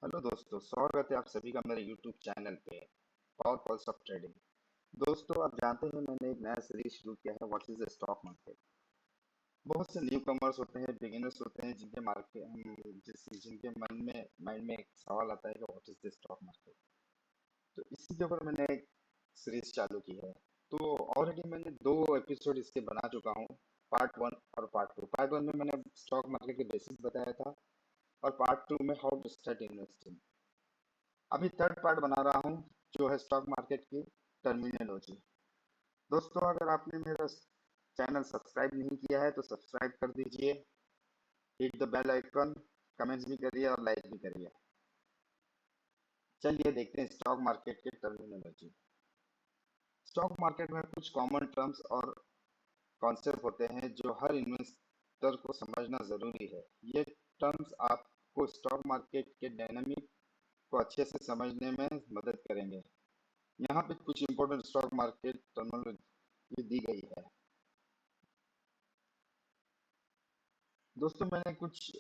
Hello दोस्तों, स्वागत है आप सभी का मेरे YouTube चैनल पे पावर पल्स ऑफ ट्रेडिंग। दोस्तों, आप जानते हैं मैंने एक नया सीरीज शुरू किया है, what is the stock market. बहुत से न्यू कमर्स होते हैं, बिगिनर्स होते हैं, जिनके मार्केट जिनके मन में माइंड में एक सवाल आता है कि what is the stock market. तो इसी के ऊपर मैंने एक सीरीज चालू की है। तो ऑलरेडी मैंने 2 एपिसोड इसके बना चुका हूँ, पार्ट 1 और पार्ट 2। पार्ट 1 में मैंने स्टॉक मार्केट के बेसिक्स बताया था और पार्ट 2 में हाउ टू स्टार्ट इन्वेस्टिंग। अभी थर्ड पार्ट बना रहा हूँ, जो है स्टॉक मार्केट की टर्मिनोलॉजी। दोस्तों, अगर आपने मेरा चैनल सब्सक्राइब नहीं किया है तो सब्सक्राइब कर दीजिए, hit the bell icon, comments भी करिए और लाइक भी करिए। चलिए देखते हैं स्टॉक मार्केट की टर्मिनोलॉजी। स्टॉक मार्केट में कुछ कॉमन टर्म्स और कॉन्सेप्ट होते हैं जो हर इन्वेस्टर को समझना जरूरी है। ये टर्म्स आपको स्टॉक मार्केट के डायनामिक को अच्छे से समझने में मदद करेंगे। यहाँ पे कुछ इंपॉर्टेंट स्टॉक मार्केट टर्मिनोलॉजी दी गई है। दोस्तों, मैंने कुछ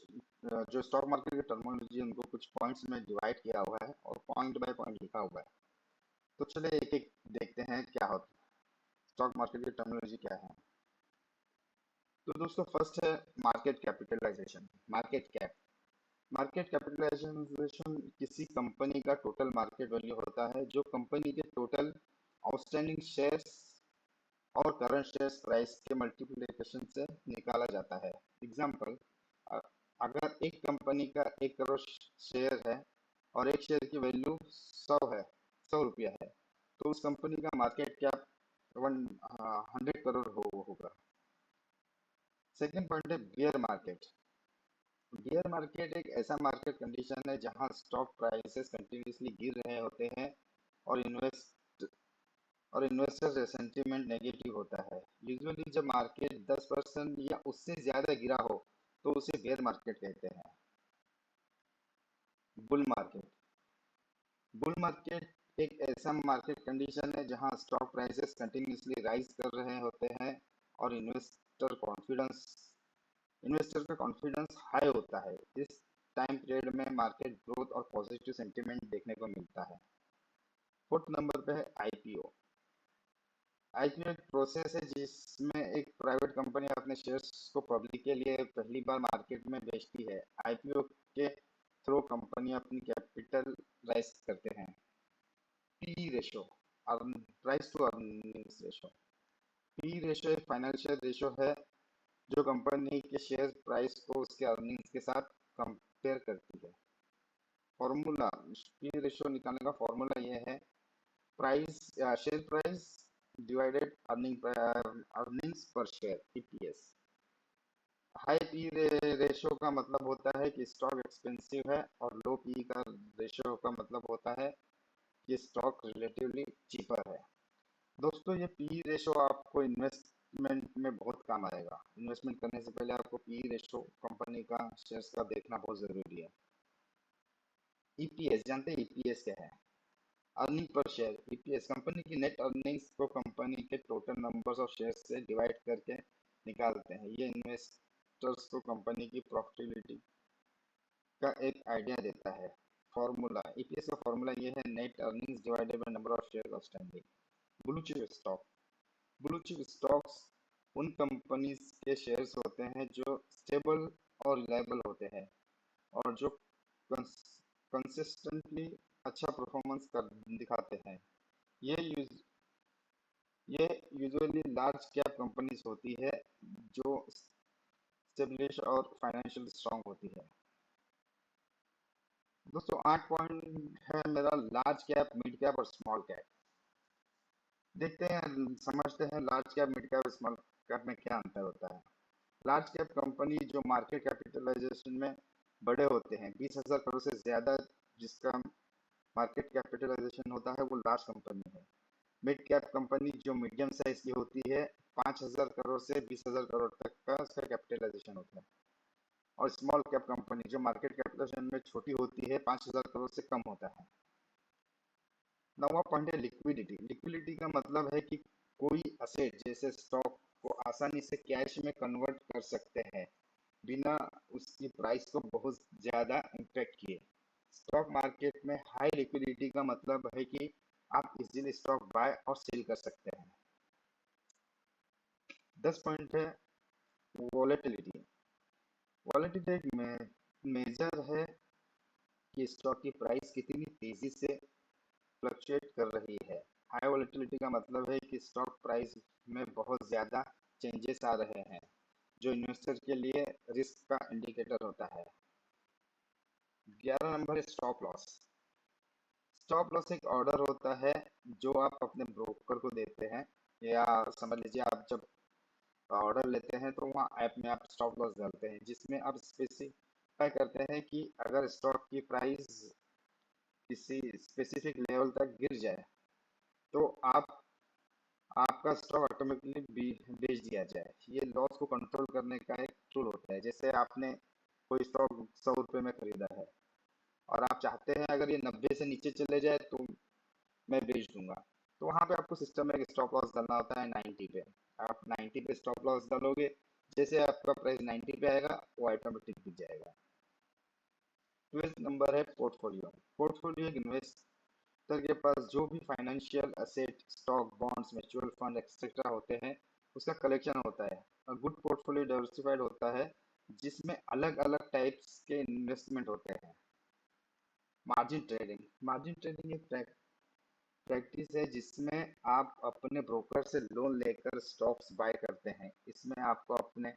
जो स्टॉक मार्केट की टर्मिनोलॉजी है उनको कुछ पॉइंट्स में डिवाइड किया हुआ है और पॉइंट बाय पॉइंट लिखा हुआ है। तो चलिए एक एक देखते हैं क्या होता है, स्टॉक मार्केट की टर्मिनोलॉजी क्या है। तो दोस्तों, फर्स्ट है market capitalisation. Market cap, market capitalisation किसी कंपनी का टोटल मार्केट वैल्यू होता है जो कंपनी के टोटल आउटस्टैंडिंग शेयर्स और करंट शेयर्स प्राइस के मल्टीप्लिकेशन से निकाला जाता है। एग्जाम्पल, अगर एक कंपनी का 1 करोड़ शेयर है और एक शेयर की वैल्यू 100 रुपया है, तो उस कंपनी का मार्केट कैप 100 करोड़ होगा। सेकेंड पॉइंट है बियर मार्केट। बियर मार्केट एक ऐसा मार्केट कंडीशन है जहां स्टॉक प्राइसेस कंटिन्यूसली गिर रहे होते हैं और इन्वेस्टर सेंटीमेंट नेगेटिव होता है। यूजुअली जब मार्केट 10% या उससे ज्यादा गिरा हो तो उसे बेयर मार्केट कहते हैं। बुल मार्केट, बुल मार्केट एक ऐसा मार्केट कंडीशन है जहां स्टॉक प्राइसेस कंटिन्यूसली राइज कर रहे होते हैं और इन्वेस्टर का कॉन्फिडेंस हाई होता है। इस टाइम पीरियड में मार्केट ग्रोथ और पॉजिटिव सेंटीमेंट देखने को मिलता है। फोर्थ नंबर पे है आईपीओ। आईपीओ एक प्रोसेस है जिसमें एक प्राइवेट कंपनी अपने शेयर्स को पब्लिक के लिए पहली बार मार्केट में बेचती है। आईपीओ के थ्रू कंपनी अपनी कैपिटल राइज करते हैं। P ratio, price to earnings ratio. P ratio एक फाइनेंशियल रेशो है जो कंपनी के शेयर प्राइस को उसके अर्निंग्स के साथ कंपेयर करती है। फॉर्मूला, पी रेशो निकालने का फॉर्मूला ये है, price share price divided earnings per share, EPS. High P ratio का मतलब होता है कि स्टॉक एक्सपेंसिव है और लो पी का रेशो का मतलब होता है कि स्टॉक रिलेटिवली चीपर है। दोस्तों, ये पी रेशो आपको इन्वेस्टमेंट में बहुत काम आएगा। इन्वेस्टमेंट करने से पहले आपको पी रेशो कंपनी का शेयर्स का देखना बहुत जरूरी है। ईपीएस, जानते हैं ईपीएस क्या है? Earning per share. EPS company की नेट अर्निंग्स को कंपनी के टोटल नंबर्स ऑफ शेयर्स से डिवाइड करके निकालते हैं। ये इन्वेस्टर्स को कंपनी की प्रॉफिटेबिलिटी का एक आइडिया देता है। फॉर्मूला, ईपीएस का फॉर्मूला ये है, net earnings divided by number of shares outstanding. Blue chip stock, blue chip stocks उन कंपनीज के शेयर्स होते हैं जो स्टेबल और रिलायबल होते हैं और जो कंसिस्टेंटली अच्छा परफॉर्मेंस कर दिखाते हैं। ये यूज ये यूजुअली लार्ज कैप कंपनीज होती है जो स्टेब्लिश और फाइनेंशियल स्ट्रांग होती है। दोस्तों, 8 पॉइंट है मेरा, लार्ज कैप, मिड कैप और स्मॉल कैप। देखते हैं, समझते हैं large cap, mid cap, small cap में क्या अंतर होता है। लार्ज कैप कंपनी जो मार्केट कैपिटलाइजेशन में बड़े होते हैं, 20,000 करोड़ से ज्यादा जिसका मार्केट कैपिटलाइजेशन होता है, वो लार्ज कंपनी है। मिड कैप कंपनी जो मीडियम साइज की होती है, 5,000 करोड़ से 20,000 करोड़ तक का उसका कैपिटलाइजेशन होता है। और स्मॉल कैप कंपनी जो मार्केट कैपिटलाइजेशन में छोटी होती है, 5,000 करोड़ से कम होता है। नौवां पॉइंट है लिक्विडिटी। लिक्विडिटी का मतलब है कि कोई असेट जैसे स्टॉक को आसानी से कैश में कन्वर्ट कर सकते हैं बिना उसकी प्राइस को बहुत ज्यादा इम्पैक्ट किए। स्टॉक मार्केट में हाई लिक्विडिटी का मतलब है कि आप इजीली स्टॉक बाय और सेल कर सकते हैं। 10 पॉइंट है वॉलेटिलिटी। वॉलेटिलिटी एक मेजर है कि स्टॉक की प्राइस कितनी तेजी से फ्लक्चुएट कर रही है। हाई वॉलेटिलिटी का मतलब है कि स्टॉक प्राइस में बहुत ज़्यादा चेंजेस आ रहे हैं, जो इन्वेस्टर के लिए रिस्क का इंडिकेटर होता है। 11 नंबर है स्टॉप लॉस। स्टॉप लॉस एक ऑर्डर होता है जो आप अपने ब्रोकर को देते हैं, या समझ लीजिए आप जब ऑर्डर लेते हैं तो वहाँ ऐप में आप स्टॉप लॉस डालते हैं, जिसमें आप स्पेसिफाई करते हैं कि अगर स्टॉक की प्राइस किसी स्पेसिफिक लेवल तक गिर जाए तो आपका स्टॉक ऑटोमेटिकली बेच दिया जाए। ये लॉस को कंट्रोल करने का एक टूल होता है। जैसे आपने कोई स्टॉक 100 रुपये में खरीदा है और आप चाहते हैं अगर ये 90 से नीचे चले जाए तो मैं बेच दूंगा, तो वहां पे आपको सिस्टम में एक स्टॉप लॉस डालना होता है 90 पे। आप 90 पे स्टॉप लॉस डालोगे, जैसे आपका प्राइस 90 पे आएगा वो ऑटोमेटिक गिर जाएगा। 12 नंबर है पोर्टफोलियो। पोर्टफोलियो एक इन्वेस्टर के पास जो भी financial asset, stock, bonds, mutual fund etcetera होते हैं, उसका कलेक्शन होता है। और गुड पोर्टफोलियो डाइवर्सिफाइड होता है, जिसमें अलग अलग टाइप्स के इन्वेस्टमेंट होते हैं। Margin trading. मार्जिन ट्रेडिंग एक प्रैक्टिस है जिसमें आप अपने ब्रोकर से लोन लेकर स्टॉक्स बाय करते हैं। इसमें आपको अपने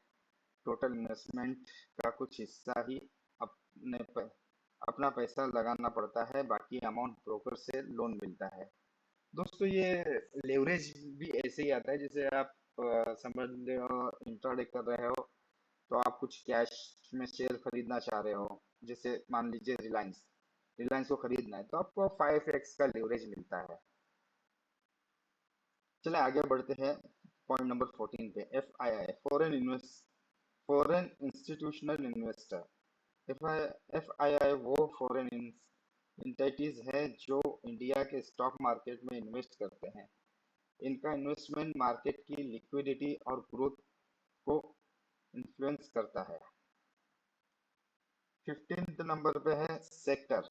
टोटल इन्वेस्टमेंट का कुछ हिस्सा ही अपने अपना पैसा लगाना पड़ता है, बाकी अमाउंट ब्रोकर से लोन मिलता है। दोस्तों ये लेवरेज भी ऐसे ही आता है, जैसे आप समझ रहे हो इंट्राडे कर रहे हो, तो आप कुछ कैश में शेयर खरीदना चाह रहे हो, जैसे मान लीजिए रिलायंस रिलायंस को खरीदना है तो आपको 5x का लेवरेज मिलता है। चले आगे बढ़ते हैं पॉइंट नंबर 14 पे। FII foreign institutional investor. FII वो फॉरेन एंटिटीज है जो इंडिया के स्टॉक मार्केट में इन्वेस्ट करते हैं। इनका इन्वेस्टमेंट मार्केट की लिक्विडिटी और ग्रोथ को इन्फ्लुएंस करता है। 15th नंबर पे है सेक्टर।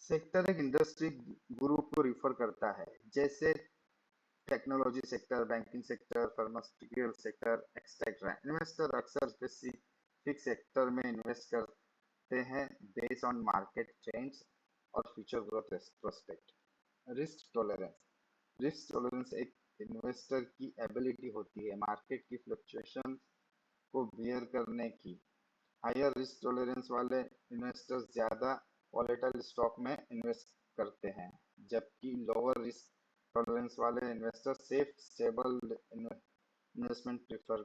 सेक्टर एक इंडस्ट्री ग्रुप को रिफर करता है, जैसे technology sector, banking sector, pharmaceutical sector etcetera. Investor अक्सर स्पेसिफिक सेक्टर में इन्वेस्ट करते हैं बेस्ड ऑन मार्केट ट्रेंड्स और future growth prospect. Risk tolerance. Risk tolerance एक इन्वेस्टर की एबिलिटी होती है मार्केट की फ्लक्चुएशन को बियर करने की। हायर रिस्क टॉलरेंस वाले इन्वेस्टर्स ज़्यादा वॉलेटाइल स्टॉक में इन्वेस्ट करते हैं, जबकि लोअर रिस्क टॉलरेंस वाले investor safe stable investment prefer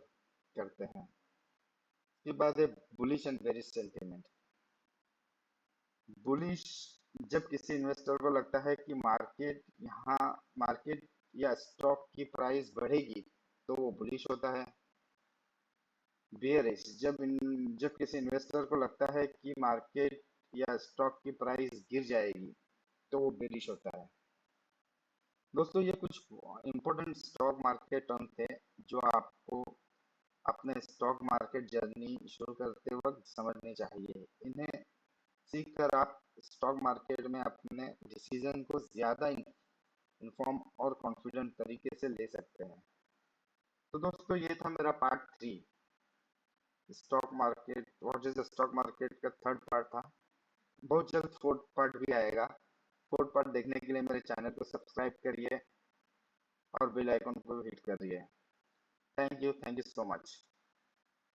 करते हैं। इसके बाद है bullish and bearish sentiment. Bullish जब किसी इन्वेस्टर को लगता है कि मार्केट या स्टॉक की प्राइस बढ़ेगी तो वो बुलिश होता है। बेयरिश जब किसी इन्वेस्टर को लगता है कि मार्केट या स्टॉक की प्राइस गिर जाएगी तो वो बेरिश होता है। दोस्तों ये कुछ इंपॉर्टेंट स्टॉक मार्केट टर्म थे जो आपको अपने स्टॉक मार्केट जर्नी शुरू करते वक्त समझने चाहिए। इन्हें सीखकर आप स्टॉक मार्केट में अपने डिसीजन को ज़्यादा इन्फॉर्म और कॉन्फिडेंट तरीके से ले सकते हैं। तो दोस्तों ये था मेरा part 3, stock market what is the stock market का थर्ड पार्ट था। बहुत जल्द फोर्थ पार्ट भी आएगा। फोर्थ पार्ट देखने के लिए मेरे चैनल को सब्सक्राइब करिए और बेल आइकन को हिट करिए। Thank you so much.